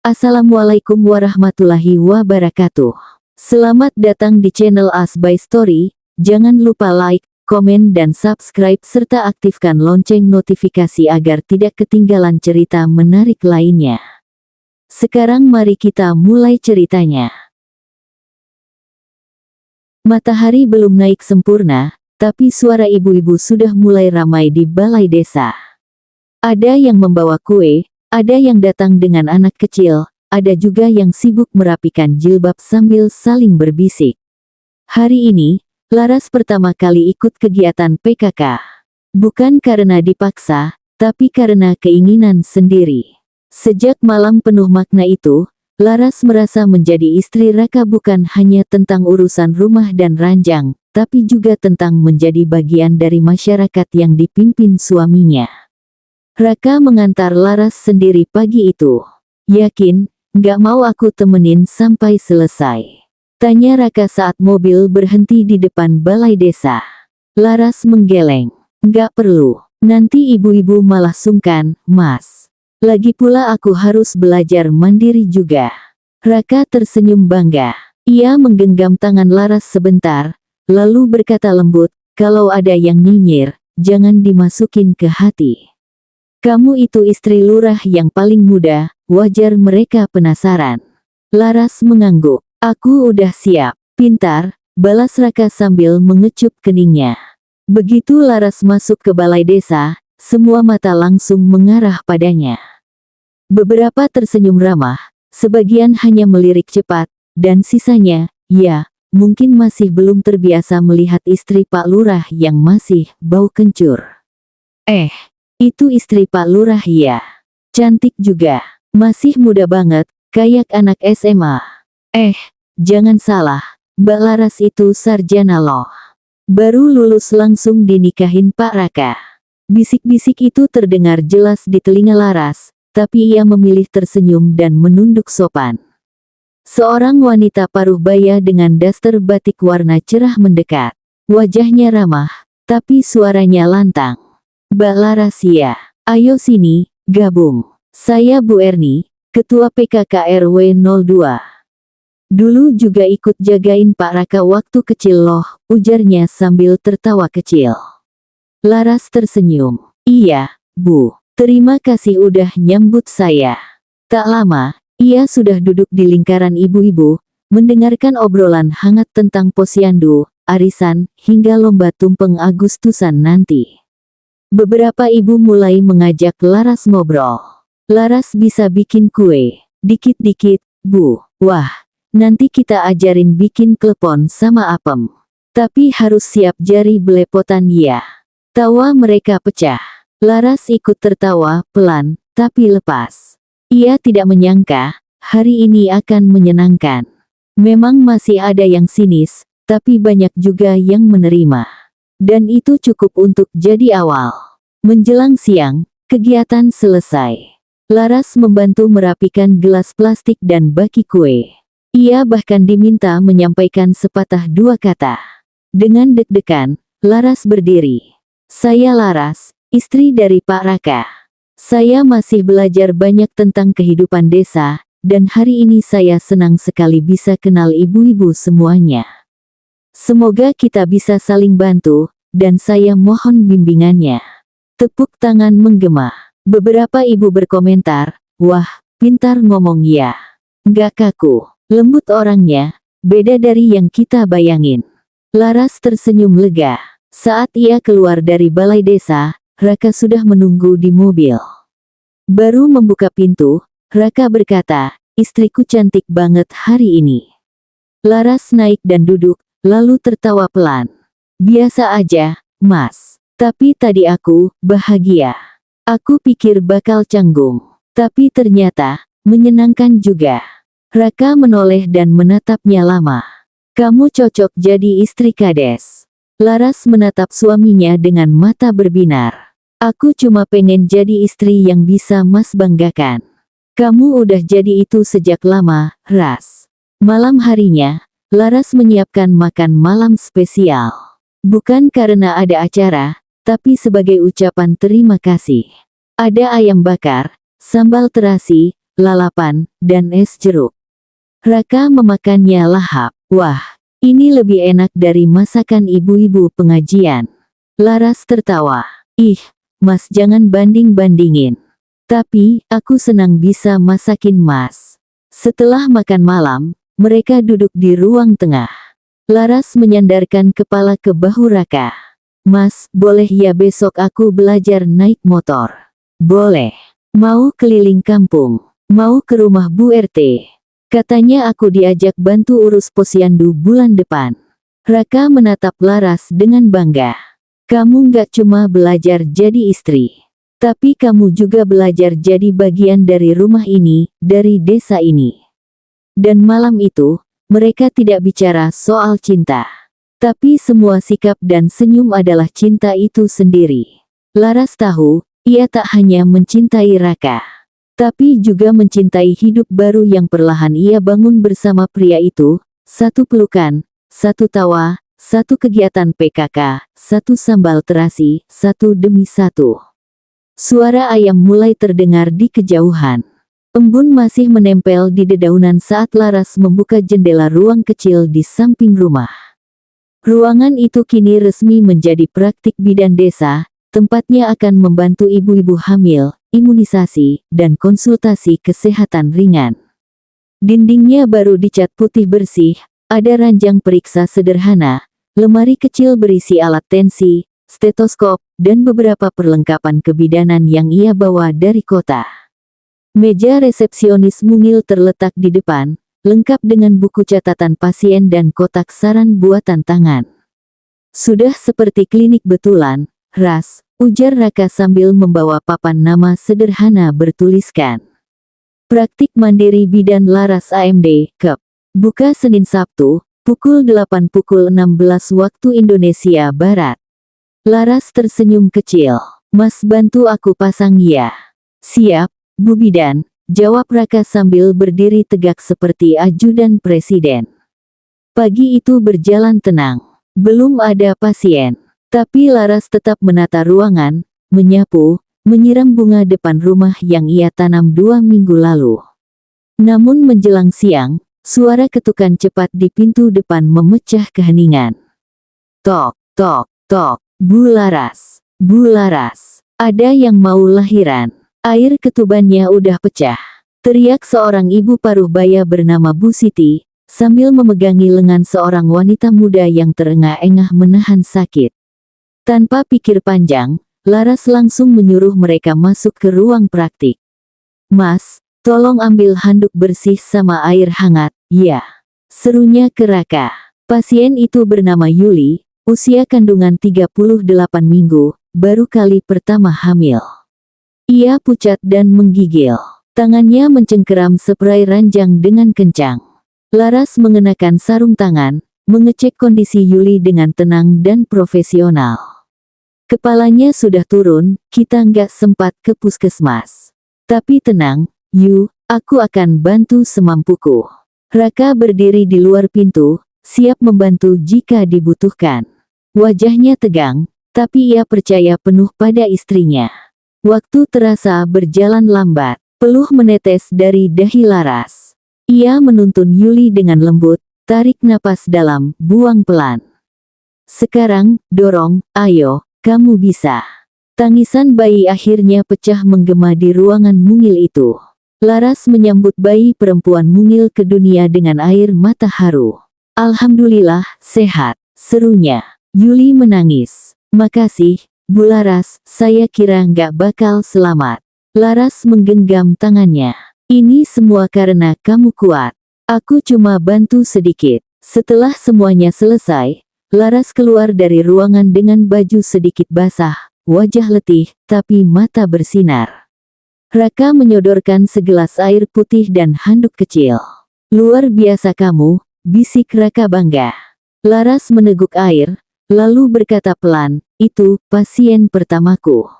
Assalamualaikum warahmatullahi wabarakatuh. Selamat datang di channel As by Story. Jangan lupa like, komen dan subscribe serta aktifkan lonceng notifikasi agar tidak ketinggalan cerita menarik lainnya. Sekarang mari kita mulai ceritanya. Matahari belum naik sempurna, tapi suara ibu-ibu sudah mulai ramai di balai desa. Ada yang membawa kue, ada yang datang dengan anak kecil, ada juga yang sibuk merapikan jilbab sambil saling berbisik. Hari ini, Laras pertama kali ikut kegiatan PKK. Bukan karena dipaksa, tapi karena keinginan sendiri. Sejak malam penuh makna itu, Laras merasa menjadi istri Raka bukan hanya tentang urusan rumah dan ranjang, tapi juga tentang menjadi bagian dari masyarakat yang dipimpin suaminya. Raka mengantar Laras sendiri pagi itu. Yakin, nggak mau aku temenin sampai selesai? Tanya Raka saat mobil berhenti di depan balai desa. Laras menggeleng. Nggak perlu, nanti ibu-ibu malah sungkan, Mas. Lagi pula aku harus belajar mandiri juga. Raka tersenyum bangga. Ia menggenggam tangan Laras sebentar, lalu berkata lembut, kalau ada yang nyinyir, jangan dimasukin ke hati. Kamu itu istri lurah yang paling muda, wajar mereka penasaran. Laras mengangguk. Aku udah siap. Pintar, balas Raka sambil mengecup keningnya. Begitu Laras masuk ke balai desa, semua mata langsung mengarah padanya. Beberapa tersenyum ramah, sebagian hanya melirik cepat, dan sisanya, ya, mungkin masih belum terbiasa melihat istri Pak Lurah yang masih bau kencur. Itu istri Pak Lurah ya. Cantik juga. Masih muda banget, kayak anak SMA. Jangan salah, Mbak Laras itu sarjana loh. Baru lulus langsung dinikahin Pak Raka. Bisik-bisik itu terdengar jelas di telinga Laras, tapi ia memilih tersenyum dan menunduk sopan. Seorang wanita paruh baya dengan daster batik warna cerah mendekat. Wajahnya ramah, tapi suaranya lantang. Mbak Laras ya, ayo sini, gabung. Saya Bu Erni, Ketua PKK RW 02. Dulu juga ikut jagain Pak Raka waktu kecil loh, ujarnya sambil tertawa kecil. Laras tersenyum. Iya, Bu. Terima kasih udah nyambut saya. Tak lama, ia sudah duduk di lingkaran ibu-ibu, mendengarkan obrolan hangat tentang posyandu, arisan, hingga lomba tumpeng Agustusan nanti. Beberapa ibu mulai mengajak Laras ngobrol. Laras bisa bikin kue. Dikit-dikit, Bu. Wah, nanti kita ajarin bikin klepon sama apem. Tapi harus siap jari belepotan ya. Tawa mereka pecah. Laras ikut tertawa, pelan, tapi lepas. Ia tidak menyangka, hari ini akan menyenangkan. Memang masih ada yang sinis, tapi banyak juga yang menerima. Dan itu cukup untuk jadi awal. Menjelang siang, kegiatan selesai. Laras membantu merapikan gelas plastik dan baki kue. Ia bahkan diminta menyampaikan sepatah dua kata. Dengan deg-degan, Laras berdiri. Saya Laras, istri dari Pak Raka. Saya masih belajar banyak tentang kehidupan desa, dan hari ini saya senang sekali bisa kenal ibu-ibu semuanya. Semoga kita bisa saling bantu, dan saya mohon bimbingannya. Tepuk tangan menggema. Beberapa ibu berkomentar, wah, pintar ngomong ya. Nggak kaku, lembut orangnya, beda dari yang kita bayangin. Laras tersenyum lega. Saat ia keluar dari balai desa, Raka sudah menunggu di mobil. Baru membuka pintu, Raka berkata, istriku cantik banget hari ini. Laras naik dan duduk, lalu tertawa pelan. Biasa aja, Mas. Tapi tadi aku bahagia. Aku pikir bakal canggung. Tapi ternyata, menyenangkan juga. Raka menoleh dan menatapnya lama. Kamu cocok jadi istri kades. Laras menatap suaminya dengan mata berbinar. Aku cuma pengen jadi istri yang bisa Mas banggakan. Kamu udah jadi itu sejak lama, Ras. Malam harinya, Laras menyiapkan makan malam spesial. Bukan karena ada acara, tapi sebagai ucapan terima kasih. Ada ayam bakar, sambal terasi, lalapan, dan es jeruk. Raka memakannya lahap. Wah, ini lebih enak dari masakan ibu-ibu pengajian. Laras tertawa. Ih, Mas jangan banding-bandingin. Tapi, aku senang bisa masakin Mas. Setelah makan malam, mereka duduk di ruang tengah. Laras menyandarkan kepala ke bahu Raka. Mas, boleh ya besok aku belajar naik motor? Boleh. Mau keliling kampung? Mau ke rumah Bu RT? Katanya aku diajak bantu urus posyandu bulan depan. Raka menatap Laras dengan bangga. Kamu nggak cuma belajar jadi istri, tapi kamu juga belajar jadi bagian dari rumah ini, dari desa ini. Dan malam itu, mereka tidak bicara soal cinta. Tapi semua sikap dan senyum adalah cinta itu sendiri. Laras tahu, ia tak hanya mencintai Raka, tapi juga mencintai hidup baru yang perlahan ia bangun bersama pria itu. Satu pelukan, satu tawa, satu kegiatan PKK, satu sambal terasi, satu demi satu. Suara ayam mulai terdengar di kejauhan. Embun masih menempel di dedaunan saat Laras membuka jendela ruang kecil di samping rumah. Ruangan itu kini resmi menjadi praktik bidan desa, tempatnya akan membantu ibu-ibu hamil, imunisasi, dan konsultasi kesehatan ringan. Dindingnya baru dicat putih bersih, ada ranjang periksa sederhana, lemari kecil berisi alat tensi, stetoskop, dan beberapa perlengkapan kebidanan yang ia bawa dari kota. Meja resepsionis mungil terletak di depan, lengkap dengan buku catatan pasien dan kotak saran buatan tangan. Sudah seperti klinik betulan, Ras, ujar Raka sambil membawa papan nama sederhana bertuliskan Praktik Mandiri Bidan Laras AMD, KEP. Buka Senin Sabtu, pukul 8 pukul 16 waktu Indonesia Barat. Laras tersenyum kecil. Mas bantu aku pasang ya. Siap, Bu Bidan, jawab Raka sambil berdiri tegak seperti ajudan presiden. Pagi itu berjalan tenang. Belum ada pasien. Tapi Laras tetap menata ruangan, menyapu, menyiram bunga depan rumah yang ia tanam 2 minggu lalu. Namun menjelang siang, suara ketukan cepat di pintu depan memecah keheningan. Tok, tok, tok, Bu Laras, Bu Laras, ada yang mau lahiran. Air ketubannya udah pecah. Teriak seorang ibu paruh baya bernama Bu Siti, sambil memegangi lengan seorang wanita muda yang terengah-engah menahan sakit. Tanpa pikir panjang, Laras langsung menyuruh mereka masuk ke ruang praktik. Mas, tolong ambil handuk bersih sama air hangat, ya. Serunya ke Raka. Pasien itu bernama Yuli, usia kandungan 38 minggu, baru kali pertama hamil. Ia pucat dan menggigil. Tangannya mencengkeram spray ranjang dengan kencang. Laras mengenakan sarung tangan, mengecek kondisi Yuli dengan tenang dan profesional. Kepalanya sudah turun, kita nggak sempat ke puskesmas. Tapi tenang, Yu, aku akan bantu semampuku. Raka berdiri di luar pintu, siap membantu jika dibutuhkan. Wajahnya tegang, tapi ia percaya penuh pada istrinya. Waktu terasa berjalan lambat, peluh menetes dari dahi Laras. Ia menuntun Yuli dengan lembut, tarik napas dalam, buang pelan. Sekarang, dorong, ayo. Kamu bisa. Tangisan bayi akhirnya pecah menggema di ruangan mungil itu. Laras menyambut bayi perempuan mungil ke dunia dengan air mata haru. Alhamdulillah, sehat, serunya. Yuli menangis. Makasih, Bu Laras, saya kira nggak bakal selamat. Laras menggenggam tangannya. Ini semua karena kamu kuat. Aku cuma bantu sedikit. Setelah semuanya selesai, Laras keluar dari ruangan dengan baju sedikit basah, wajah letih, tapi mata bersinar. Raka menyodorkan segelas air putih dan handuk kecil. Luar biasa kamu, bisik Raka bangga. Laras meneguk air, lalu berkata pelan, itu pasien pertamaku.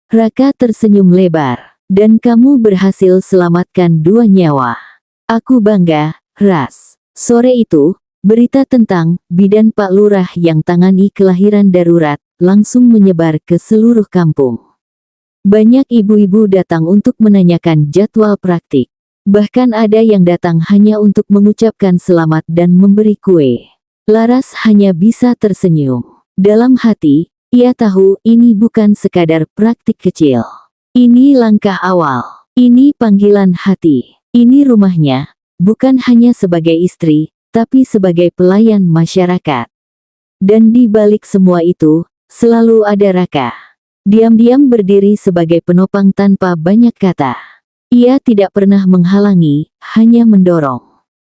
Raka tersenyum lebar, dan kamu berhasil selamatkan 2 nyawa. Aku bangga, Ras. Sore itu, berita tentang bidan Pak Lurah yang tangani kelahiran darurat langsung menyebar ke seluruh kampung. Banyak ibu-ibu datang untuk menanyakan jadwal praktik. Bahkan ada yang datang hanya untuk mengucapkan selamat dan memberi kue. Laras hanya bisa tersenyum. Dalam hati, ia tahu ini bukan sekadar praktik kecil. Ini langkah awal. Ini panggilan hati. Ini rumahnya, bukan hanya sebagai istri, tapi sebagai pelayan masyarakat. Dan di balik semua itu, selalu ada Raka. Diam-diam berdiri sebagai penopang tanpa banyak kata. Ia tidak pernah menghalangi, hanya mendorong.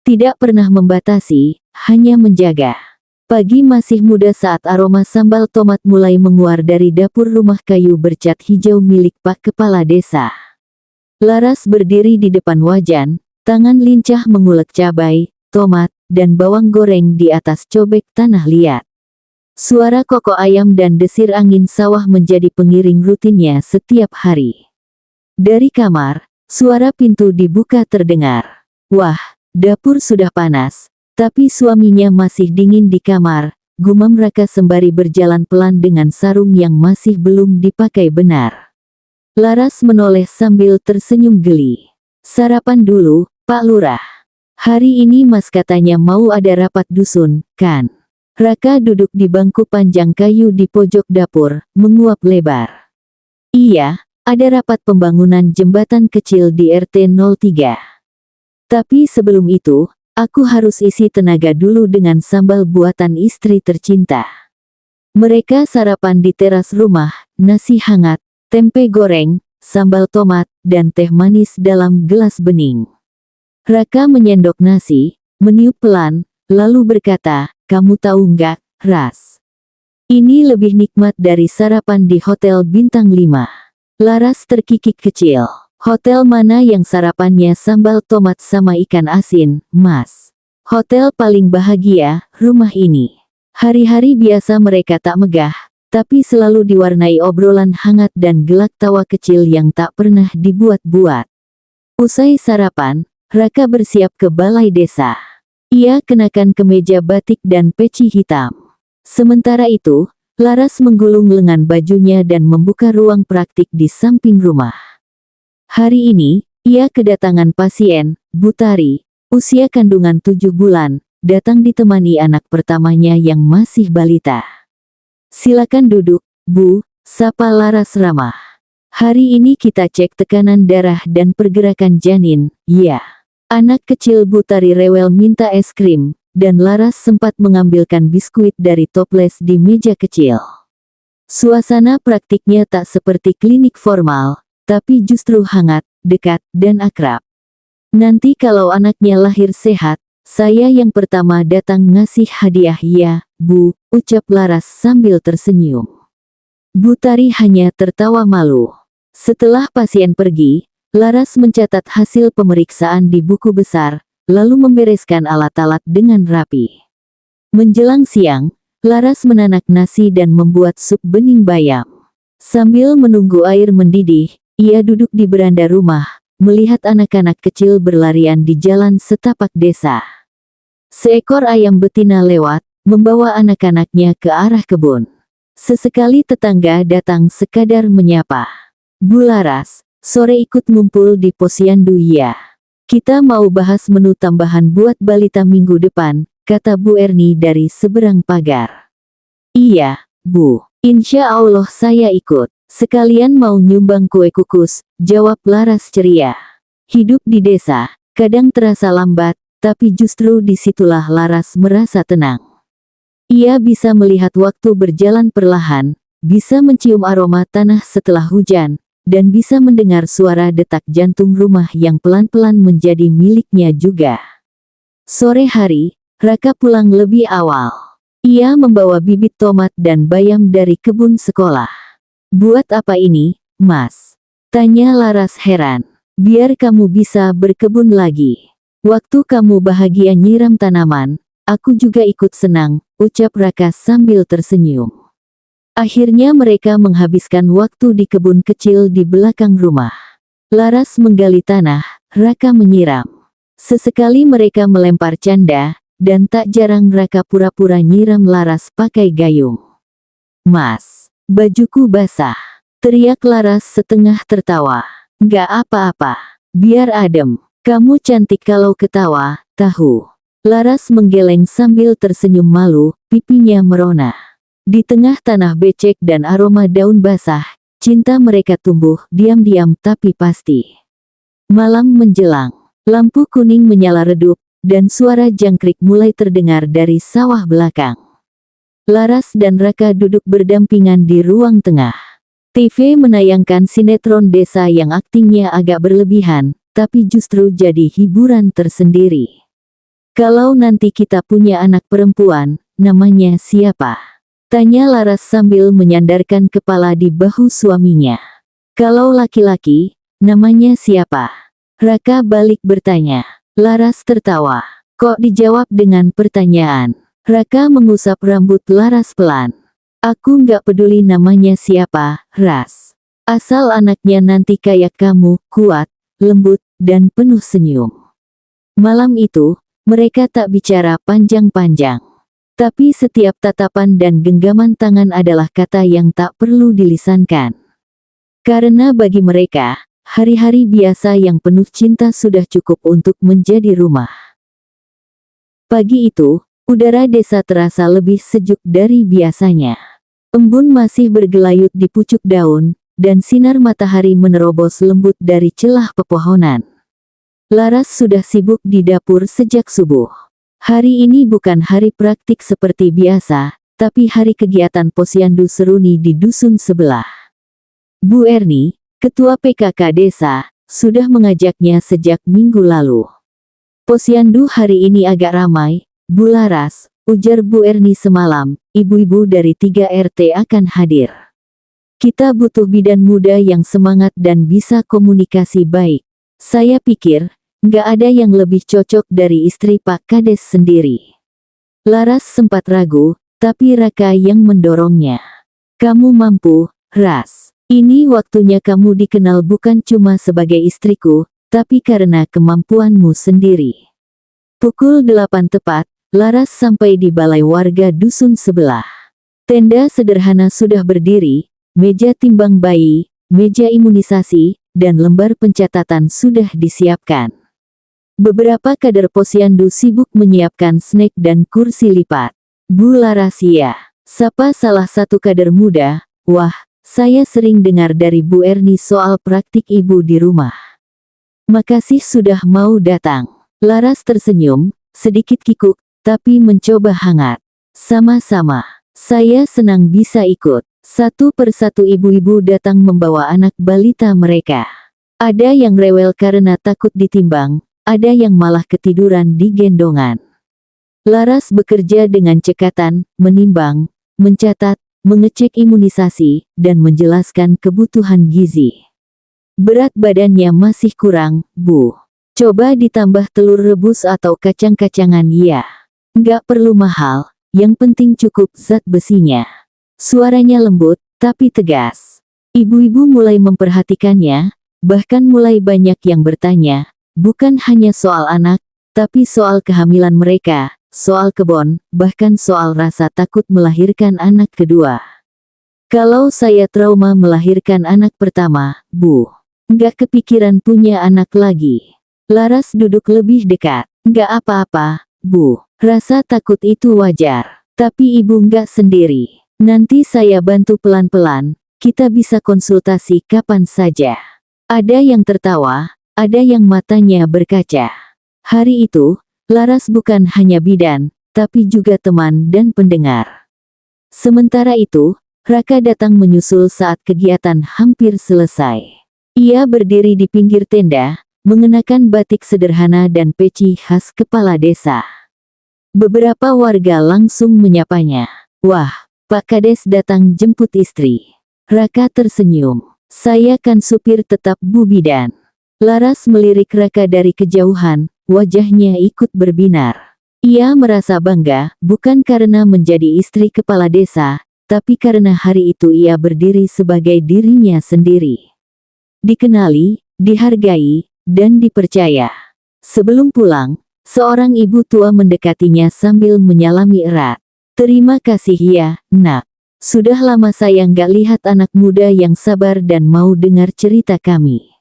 Tidak pernah membatasi, hanya menjaga. Pagi masih muda saat aroma sambal tomat mulai menguar dari dapur rumah kayu bercat hijau milik Pak Kepala Desa. Laras berdiri di depan wajan, tangan lincah mengulek cabai, tomat, dan bawang goreng di atas cobek tanah liat. Suara kokok ayam dan desir angin sawah menjadi pengiring rutinnya setiap hari. Dari kamar, suara pintu dibuka terdengar. Wah, dapur sudah panas, tapi suaminya masih dingin di kamar, gumam Raka sembari berjalan pelan dengan sarung yang masih belum dipakai benar. Laras menoleh sambil tersenyum geli. Sarapan dulu, Pak Lurah. Hari ini Mas katanya mau ada rapat dusun, kan? Raka duduk di bangku panjang kayu di pojok dapur, menguap lebar. Iya, ada rapat pembangunan jembatan kecil di RT 03. Tapi sebelum itu, aku harus isi tenaga dulu dengan sambal buatan istri tercinta. Mereka sarapan di teras rumah, nasi hangat, tempe goreng, sambal tomat, dan teh manis dalam gelas bening. Raka menyendok nasi, meniup pelan, lalu berkata, "Kamu tahu nggak, Ras? Ini lebih nikmat dari sarapan di hotel bintang 5. Laras terkikik kecil. Hotel mana yang sarapannya sambal tomat sama ikan asin, Mas? Hotel paling bahagia, rumah ini. Hari-hari biasa mereka tak megah, tapi selalu diwarnai obrolan hangat dan gelak tawa kecil yang tak pernah dibuat-buat. Usai sarapan, Raka bersiap ke balai desa. Ia kenakan kemeja batik dan peci hitam. Sementara itu, Laras menggulung lengan bajunya dan membuka ruang praktik di samping rumah. Hari ini, ia kedatangan pasien, Butari, usia kandungan 7 bulan, datang ditemani anak pertamanya yang masih balita. Silakan duduk, Bu, sapa Laras ramah. Hari ini kita cek tekanan darah dan pergerakan janin, ya. Anak kecil Butari rewel minta es krim, dan Laras sempat mengambilkan biskuit dari toples di meja kecil. Suasana praktiknya tak seperti klinik formal, tapi justru hangat, dekat, dan akrab. Nanti kalau anaknya lahir sehat, saya yang pertama datang ngasih hadiah ya, Bu, ucap Laras sambil tersenyum. Butari hanya tertawa malu. Setelah pasien pergi, Laras mencatat hasil pemeriksaan di buku besar, lalu membereskan alat-alat dengan rapi. Menjelang siang, Laras menanak nasi dan membuat sup bening bayam. Sambil menunggu air mendidih, ia duduk di beranda rumah, melihat anak-anak kecil berlarian di jalan setapak desa. Seekor ayam betina lewat, membawa anak-anaknya ke arah kebun. Sesekali tetangga datang sekadar menyapa. Bu Laras, sore ikut ngumpul di posyandu ya. Kita mau bahas menu tambahan buat balita minggu depan, kata Bu Erni dari seberang pagar. Iya, Bu. Insya Allah saya ikut. Sekalian mau nyumbang kue kukus, jawab Laras ceria. Hidup di desa, kadang terasa lambat, tapi justru disitulah Laras merasa tenang. Ia bisa melihat waktu berjalan perlahan, bisa mencium aroma tanah setelah hujan, dan bisa mendengar suara detak jantung rumah yang pelan-pelan menjadi miliknya juga. Sore hari, Raka pulang lebih awal. Ia membawa bibit tomat dan bayam dari kebun sekolah. Buat apa ini, Mas? Tanya Laras heran. Biar kamu bisa berkebun lagi. Waktu kamu bahagia nyiram tanaman, aku juga ikut senang, ucap Raka sambil tersenyum. Akhirnya mereka menghabiskan waktu di kebun kecil di belakang rumah. Laras menggali tanah, Raka menyiram. Sesekali mereka melempar canda, dan tak jarang Raka pura-pura nyiram Laras pakai gayung. Mas, bajuku basah. teriak Laras setengah tertawa. Nggak apa-apa. Biar adem. Kamu cantik kalau ketawa, tahu. Laras menggeleng sambil tersenyum malu, pipinya merona. Di tengah tanah becek dan aroma daun basah, cinta mereka tumbuh diam-diam tapi pasti. Malam menjelang. Lampu kuning menyala redup, dan suara jangkrik mulai terdengar dari sawah belakang. Laras dan Raka duduk berdampingan di ruang tengah. TV menayangkan sinetron desa yang aktingnya agak berlebihan, tapi justru jadi hiburan tersendiri. Kalau nanti kita punya anak perempuan, namanya siapa? Tanya Laras sambil menyandarkan kepala di bahu suaminya. Kalau laki-laki, namanya siapa? Raka balik bertanya. Laras tertawa. Kok dijawab dengan pertanyaan? Raka mengusap rambut Laras pelan. Aku nggak peduli namanya siapa, Ras. Asal anaknya nanti kayak kamu, kuat, lembut, dan penuh senyum. Malam itu, mereka tak bicara panjang-panjang. Tapi setiap tatapan dan genggaman tangan adalah kata yang tak perlu dilisankan. Karena bagi mereka, hari-hari biasa yang penuh cinta sudah cukup untuk menjadi rumah. Pagi itu, udara desa terasa lebih sejuk dari biasanya. Embun masih bergelayut di pucuk daun, dan sinar matahari menerobos lembut dari celah pepohonan. Laras sudah sibuk di dapur sejak subuh. Hari ini bukan hari praktik seperti biasa, tapi hari kegiatan posyandu seruni di dusun sebelah. Bu Erni, ketua PKK desa, sudah mengajaknya sejak minggu lalu. Posyandu hari ini agak ramai, Bu Laras, ujar Bu Erni semalam, ibu-ibu dari 3 RT akan hadir. Kita butuh bidan muda yang semangat dan bisa komunikasi baik. Saya pikir, nggak ada yang lebih cocok dari istri Pak Kades sendiri. Laras sempat ragu, tapi Raka yang mendorongnya. Kamu mampu, Ras. Ini waktunya kamu dikenal bukan cuma sebagai istriku, tapi karena kemampuanmu sendiri. Pukul 8 tepat, Laras sampai di balai warga dusun sebelah. Tenda sederhana sudah berdiri, meja timbang bayi, meja imunisasi, dan lembar pencatatan sudah disiapkan. Beberapa kader posyandu sibuk menyiapkan snack dan kursi lipat. Bu Laras ya, sapa salah satu kader muda, wah, saya sering dengar dari Bu Erni soal praktik ibu di rumah. Makasih sudah mau datang. Laras tersenyum, sedikit kikuk, tapi mencoba hangat. Sama-sama, saya senang bisa ikut. Satu persatu ibu-ibu datang membawa anak balita mereka. Ada yang rewel karena takut ditimbang, ada yang malah ketiduran di gendongan. Laras bekerja dengan cekatan, menimbang, mencatat, mengecek imunisasi, dan menjelaskan kebutuhan gizi. Berat badannya masih kurang, Bu. Coba ditambah telur rebus atau kacang-kacangan ya. Nggak perlu mahal, yang penting cukup zat besinya. Suaranya lembut, tapi tegas. Ibu-ibu mulai memperhatikannya, bahkan mulai banyak yang bertanya, bukan hanya soal anak, tapi soal kehamilan mereka, soal kebon, bahkan soal rasa takut melahirkan anak kedua. Kalau saya trauma melahirkan anak pertama, Bu. Nggak kepikiran punya anak lagi. Laras duduk lebih dekat. Nggak apa-apa, Bu. Rasa takut itu wajar. Tapi ibu nggak sendiri. Nanti saya bantu pelan-pelan, kita bisa konsultasi kapan saja. Ada yang tertawa, ada yang matanya berkaca. Hari itu, Laras bukan hanya bidan, tapi juga teman dan pendengar. Sementara itu, Raka datang menyusul saat kegiatan hampir selesai. Ia berdiri di pinggir tenda, mengenakan batik sederhana dan peci khas kepala desa. Beberapa warga langsung menyapanya. Wah, Pak Kades datang jemput istri. Raka tersenyum. Saya kan supir tetap Bu Bidan. Laras melirik Raka dari kejauhan, wajahnya ikut berbinar. Ia merasa bangga, bukan karena menjadi istri kepala desa, tapi karena hari itu ia berdiri sebagai dirinya sendiri. Dikenali, dihargai, dan dipercaya. Sebelum pulang, seorang ibu tua mendekatinya sambil menyalami erat. Terima kasih ya, Nak. Sudah lama saya nggak lihat anak muda yang sabar dan mau dengar cerita kami.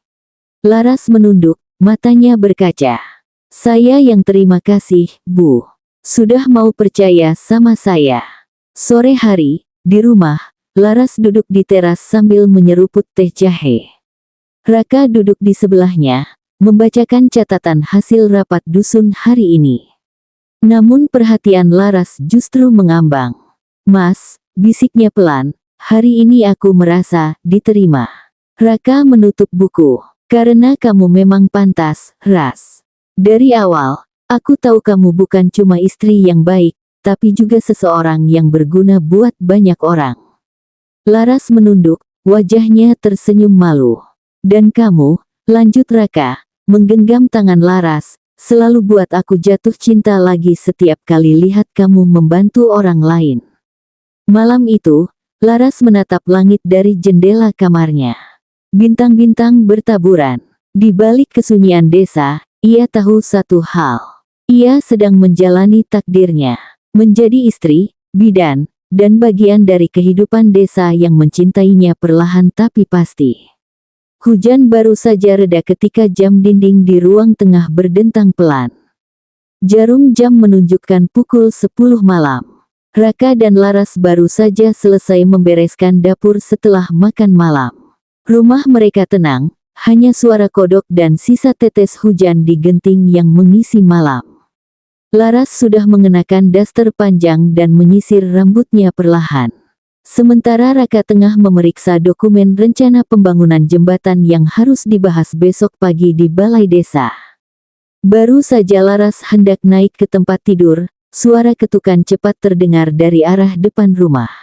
Laras menunduk, matanya berkaca. Saya yang terima kasih, Bu. Sudah mau percaya sama saya. Sore hari, di rumah, Laras duduk di teras sambil menyeruput teh jahe. Raka duduk di sebelahnya, membacakan catatan hasil rapat dusun hari ini. Namun perhatian Laras justru mengambang. Mas, bisiknya pelan, hari ini aku merasa diterima. Raka menutup buku. Karena kamu memang pantas, Ras. Dari awal, aku tahu kamu bukan cuma istri yang baik, tapi juga seseorang yang berguna buat banyak orang. Laras menunduk, wajahnya tersenyum malu. Dan kamu, lanjut Raka, menggenggam tangan Laras, selalu buat aku jatuh cinta lagi setiap kali lihat kamu membantu orang lain. Malam itu, Laras menatap langit dari jendela kamarnya. Bintang-bintang bertaburan. Di balik kesunyian desa, ia tahu satu hal. Ia sedang menjalani takdirnya. Menjadi istri, bidan, dan bagian dari kehidupan desa yang mencintainya perlahan tapi pasti. Hujan baru saja reda ketika jam dinding di ruang tengah berdentang pelan. Jarum jam menunjukkan pukul 10 malam. Raka dan Laras baru saja selesai membereskan dapur setelah makan malam. Rumah mereka tenang, hanya suara kodok dan sisa tetes hujan di genting yang mengisi malam. Laras sudah mengenakan daster panjang dan menyisir rambutnya perlahan. Sementara Raka tengah memeriksa dokumen rencana pembangunan jembatan yang harus dibahas besok pagi di balai desa. Baru saja Laras hendak naik ke tempat tidur, suara ketukan cepat terdengar dari arah depan rumah.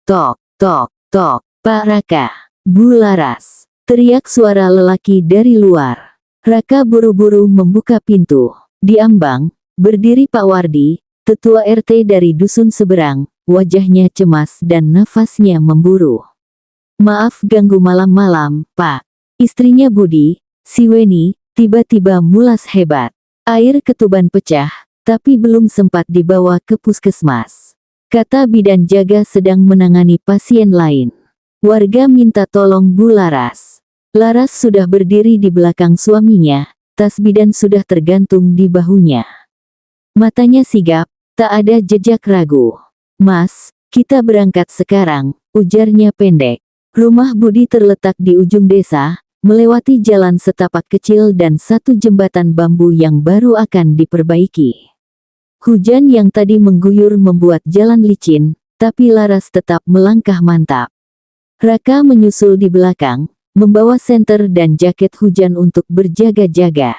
Tok, tok, tok, Pak Raka. Bu Laras, teriak suara lelaki dari luar. Raka buru-buru membuka pintu. Di ambang, berdiri Pak Wardi, tetua RT dari dusun seberang, wajahnya cemas dan nafasnya memburu. Maaf ganggu malam-malam, Pak. Istrinya Budi, si Weni, tiba-tiba mulas hebat. Air ketuban pecah, tapi belum sempat dibawa ke puskesmas. Kata bidan jaga sedang menangani pasien lain. Warga minta tolong Bu Laras. Laras sudah berdiri di belakang suaminya, tas bidan sudah tergantung di bahunya. Matanya sigap, tak ada jejak ragu. Mas, kita berangkat sekarang, ujarnya pendek. Rumah Budi terletak di ujung desa, melewati jalan setapak kecil dan satu jembatan bambu yang baru akan diperbaiki. Hujan yang tadi mengguyur membuat jalan licin, tapi Laras tetap melangkah mantap. Raka menyusul di belakang, membawa senter dan jaket hujan untuk berjaga-jaga.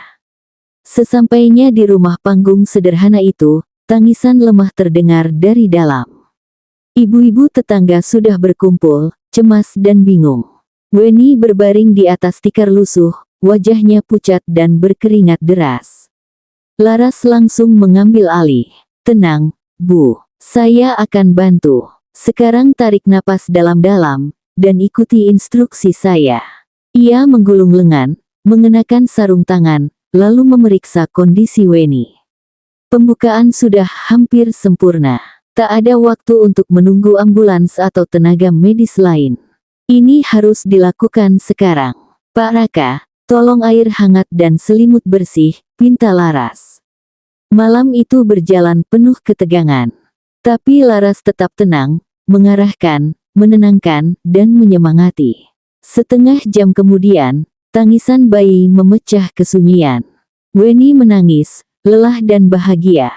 Sesampainya di rumah panggung sederhana itu, tangisan lemah terdengar dari dalam. Ibu-ibu tetangga sudah berkumpul, cemas dan bingung. Weni berbaring di atas tikar lusuh, wajahnya pucat dan berkeringat deras. Laras langsung mengambil alih. Tenang, Bu, saya akan bantu. Sekarang tarik napas dalam-dalam, dan ikuti instruksi saya. Ia menggulung lengan, mengenakan sarung tangan, lalu memeriksa kondisi Weni. Pembukaan sudah hampir sempurna. Tak ada waktu untuk menunggu ambulans atau tenaga medis lain. Ini harus dilakukan sekarang. Pak Raka, tolong air hangat dan selimut bersih, pinta Laras. Malam itu berjalan penuh ketegangan. Tapi Laras tetap tenang, mengarahkan, menenangkan, dan menyemangati. Setengah jam kemudian, tangisan bayi memecah kesunyian. Weni menangis, lelah dan bahagia.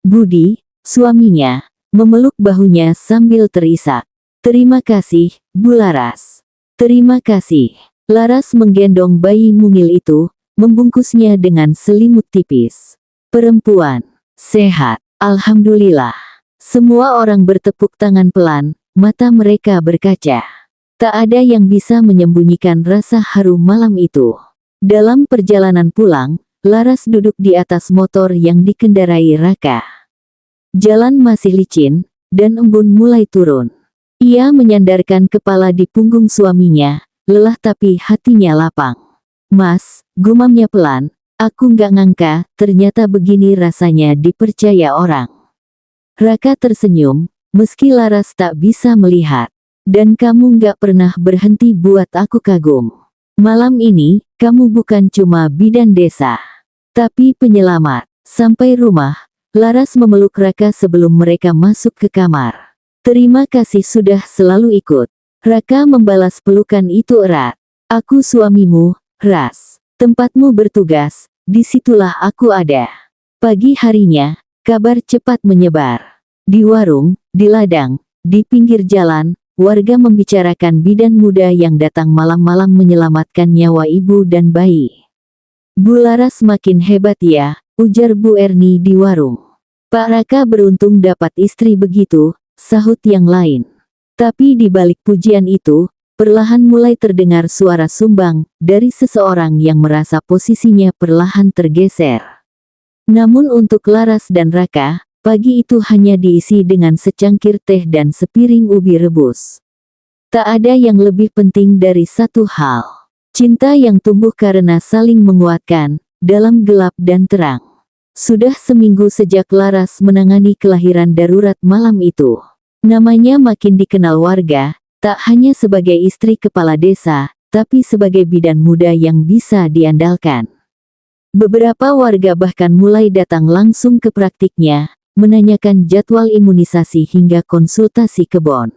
Budi, suaminya, memeluk bahunya sambil terisak. Terima kasih, Bu Laras. Terima kasih. Laras menggendong bayi mungil itu, membungkusnya dengan selimut tipis. Perempuan, sehat, alhamdulillah. Semua orang bertepuk tangan pelan, mata mereka berkaca. Tak ada yang bisa menyembunyikan rasa haru malam itu. Dalam perjalanan pulang, Laras duduk di atas motor yang dikendarai Raka. Jalan masih licin, dan embun mulai turun. Ia menyandarkan kepala di punggung suaminya, lelah tapi hatinya lapang. Mas, gumamnya pelan, aku nggak ngangka, ternyata begini rasanya dipercaya orang. Raka tersenyum, meski Laras tak bisa melihat. Dan kamu nggak pernah berhenti buat aku kagum. Malam ini, kamu bukan cuma bidan desa, tapi penyelamat. Sampai rumah, Laras memeluk Raka sebelum mereka masuk ke kamar. Terima kasih sudah selalu ikut. Raka membalas pelukan itu erat. Aku suamimu, Ras. Tempatmu bertugas, disitulah aku ada. Pagi harinya, kabar cepat menyebar. Di warung, di ladang, di pinggir jalan, warga membicarakan bidan muda yang datang malam-malam menyelamatkan nyawa ibu dan bayi. Bu Laras makin hebat ya, ujar Bu Erni di warung. Pak Raka beruntung dapat istri begitu, sahut yang lain. Tapi di balik pujian itu, perlahan mulai terdengar suara sumbang dari seseorang yang merasa posisinya perlahan tergeser. Namun untuk Laras dan Raka, pagi itu hanya diisi dengan secangkir teh dan sepiring ubi rebus. Tak ada yang lebih penting dari satu hal. Cinta yang tumbuh karena saling menguatkan, dalam gelap dan terang. Sudah seminggu sejak Laras menangani kelahiran darurat malam itu. Namanya makin dikenal warga, tak hanya sebagai istri kepala desa, tapi sebagai bidan muda yang bisa diandalkan. Beberapa warga bahkan mulai datang langsung ke praktiknya, menanyakan jadwal imunisasi hingga konsultasi kebon.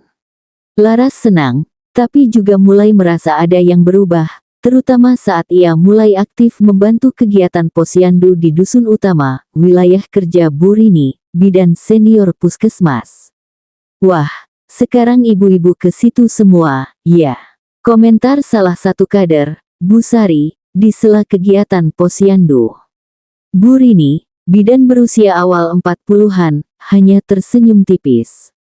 Laras senang, tapi juga mulai merasa ada yang berubah, terutama saat ia mulai aktif membantu kegiatan posyandu di dusun utama, wilayah kerja Bu Rini, bidan senior puskesmas. Wah, sekarang ibu-ibu ke situ semua, ya. Komentar salah satu kader, Bu Sari, di sela kegiatan posyandu. Bu Rini, bidan berusia awal 40-an, hanya tersenyum tipis.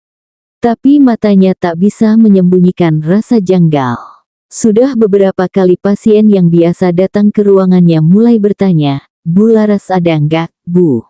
Tapi matanya tak bisa menyembunyikan rasa janggal. Sudah beberapa kali pasien yang biasa datang ke ruangannya mulai bertanya, Bu Laras ada enggak, Bu?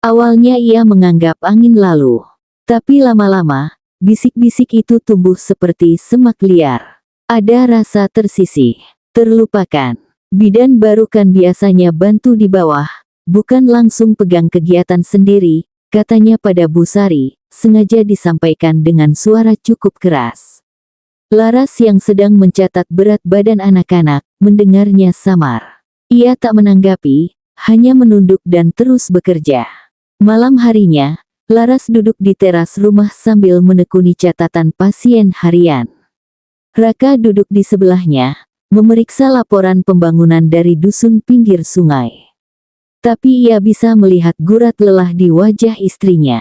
Awalnya ia menganggap angin lalu. Tapi lama-lama, bisik-bisik itu tumbuh seperti semak liar. Ada rasa tersisih, terlupakan. Bidan baru kan biasanya bantu di bawah, bukan langsung pegang kegiatan sendiri, katanya pada Bu Sari, sengaja disampaikan dengan suara cukup keras. Laras yang sedang mencatat berat badan anak-anak, mendengarnya samar. Ia tak menanggapi, hanya menunduk dan terus bekerja. Malam harinya, Laras duduk di teras rumah sambil menekuni catatan pasien harian. Raka duduk di sebelahnya, memeriksa laporan pembangunan dari dusun pinggir sungai. Tapi ia bisa melihat gurat lelah di wajah istrinya.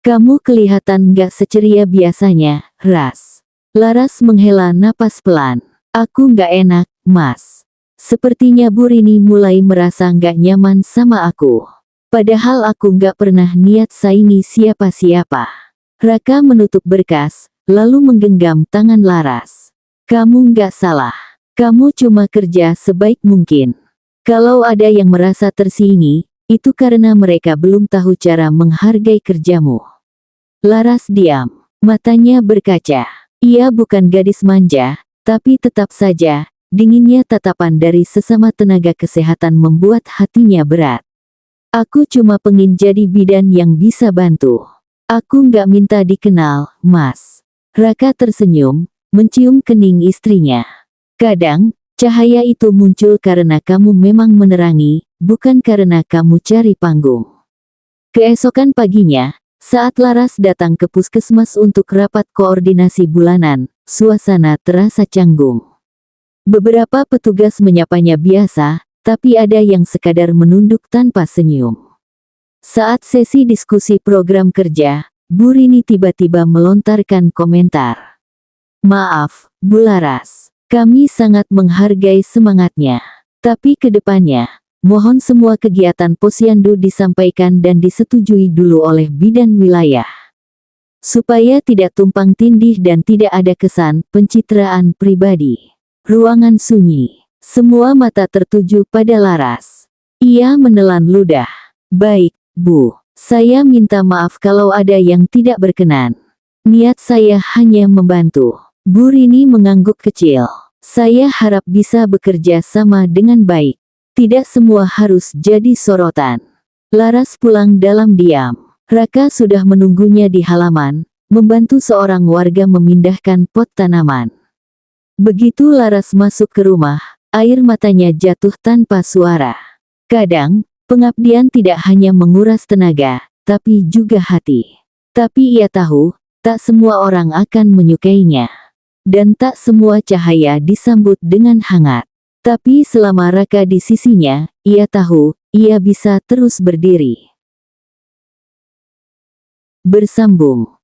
Kamu kelihatan gak seceria biasanya, Ras. Laras menghela napas pelan. Aku gak enak, Mas. Sepertinya Bu Rini mulai merasa gak nyaman sama aku. Padahal aku gak pernah niat saingi siapa-siapa. Raka menutup berkas, lalu menggenggam tangan Laras. Kamu gak salah. Kamu cuma kerja sebaik mungkin. Kalau ada yang merasa tersinggung, itu karena mereka belum tahu cara menghargai kerjamu. Laras diam. Matanya berkaca. Ia bukan gadis manja, tapi tetap saja, dinginnya tatapan dari sesama tenaga kesehatan membuat hatinya berat. Aku cuma pengin jadi bidan yang bisa bantu. Aku nggak minta dikenal, Mas. Raka tersenyum, mencium kening istrinya. Kadang, cahaya itu muncul karena kamu memang menerangi, bukan karena kamu cari panggung. Keesokan paginya, saat Laras datang ke puskesmas untuk rapat koordinasi bulanan, suasana terasa canggung. Beberapa petugas menyapanya biasa, tapi ada yang sekadar menunduk tanpa senyum. Saat sesi diskusi program kerja, Bu Rini tiba-tiba melontarkan komentar. Maaf, Bu Laras, kami sangat menghargai semangatnya. Tapi ke depannya, mohon semua kegiatan posyandu disampaikan dan disetujui dulu oleh bidan wilayah. Supaya tidak tumpang tindih dan tidak ada kesan pencitraan pribadi. Ruangan sunyi. Semua mata tertuju pada Laras. Ia menelan ludah. Baik, Bu. Saya minta maaf kalau ada yang tidak berkenan. Niat saya hanya membantu. Bu Rini mengangguk kecil. Saya harap bisa bekerja sama dengan baik. Tidak semua harus jadi sorotan. Laras pulang dalam diam. Raka sudah menunggunya di halaman, membantu seorang warga memindahkan pot tanaman. Begitu Laras masuk ke rumah, air matanya jatuh tanpa suara. Kadang, pengabdian tidak hanya menguras tenaga, tapi juga hati. Tapi ia tahu, tak semua orang akan menyukainya. Dan tak semua cahaya disambut dengan hangat. Tapi selama Raka di sisinya, ia tahu, ia bisa terus berdiri. Bersambung.